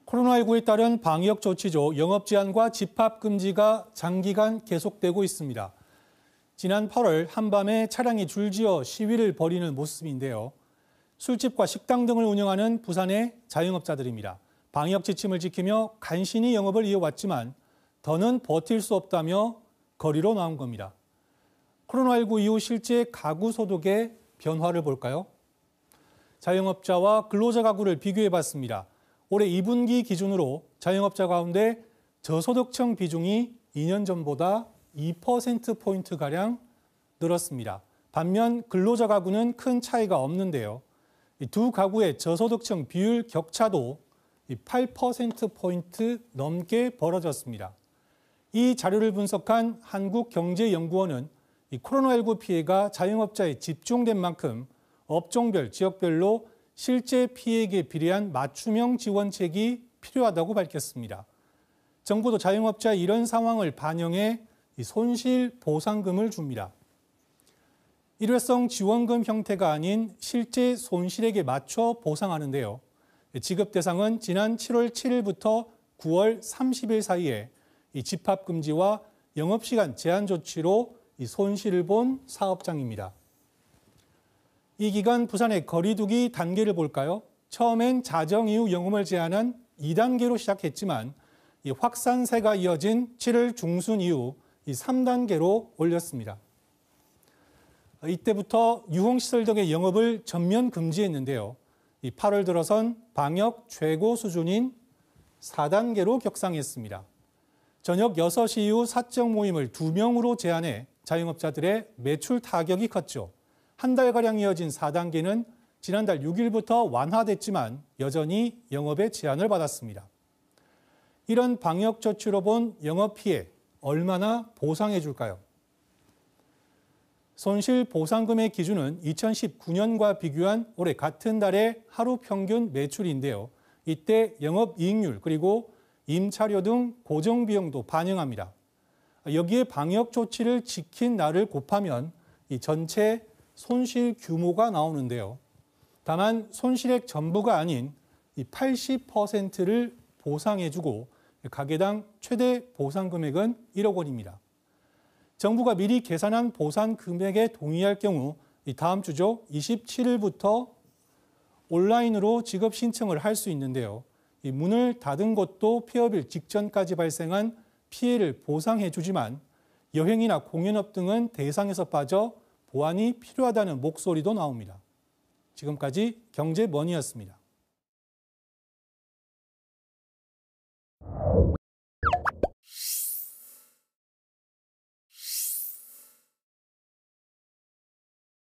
코로나19에 따른 방역 조치죠. 영업 제한과 집합 금지가 장기간 계속되고 있습니다. 지난 8월 한밤에 차량이 줄지어 시위를 벌이는 모습인데요. 술집과 식당 등을 운영하는 부산의 자영업자들입니다. 방역 지침을 지키며 간신히 영업을 이어왔지만 더는 버틸 수 없다며 거리로 나온 겁니다. 코로나19 이후 실제 가구 소득의 변화를 볼까요? 자영업자와 근로자 가구를 비교해봤습니다. 올해 2분기 기준으로 자영업자 가운데 저소득층 비중이 2년 전보다 2%포인트가량 늘었습니다. 반면 근로자 가구는 큰 차이가 없는데요. 두 가구의 저소득층 비율 격차도 8%포인트 넘게 벌어졌습니다. 이 자료를 분석한 한국경제연구원은 코로나19 피해가 자영업자에 집중된 만큼 업종별, 지역별로 실제 피해에 비례한 맞춤형 지원책이 필요하다고 밝혔습니다. 정부도 자영업자의 이런 상황을 반영해 손실 보상금을 줍니다. 일회성 지원금 형태가 아닌 실제 손실액에 맞춰 보상하는데요. 지급 대상은 지난 7월 7일부터 9월 30일 사이에 집합금지와 영업시간 제한 조치로 손실을 본 사업장입니다. 이 기간 부산의 거리두기 단계를 볼까요? 처음엔 자정 이후 영업을 제한한 2단계로 시작했지만 확산세가 이어진 7월 중순 이후 3단계로 올렸습니다. 이때부터 유흥시설 등의 영업을 전면 금지했는데요. 8월 들어선 방역 최고 수준인 4단계로 격상했습니다. 저녁 6시 이후 사적 모임을 2명으로 제한해 자영업자들의 매출 타격이 컸죠. 한 달가량 이어진 4단계는 지난달 6일부터 완화됐지만 여전히 영업에 제한을 받았습니다. 이런 방역 조치로 본 영업 피해 얼마나 보상해 줄까요? 손실 보상금의 기준은 2019년과 비교한 올해 같은 달의 하루 평균 매출인데요. 이때 영업이익률 그리고 임차료 등 고정비용도 반영합니다. 여기에 방역 조치를 지킨 날을 곱하면 이 전체 손실 규모가 나오는데요. 다만 손실액 전부가 아닌 이 80%를 보상해주고 가게당 최대 보상 금액은 1억 원입니다. 정부가 미리 계산한 보상 금액에 동의할 경우 다음 주죠. 27일부터 온라인으로 지급 신청을 할 수 있는데요. 이 문을 닫은 곳도 폐업일 직전까지 발생한 피해를 보상해주지만 여행이나 공연업 등은 대상에서 빠져 보완이 필요하다는 목소리도 나옵니다. 지금까지 경제머니였습니다.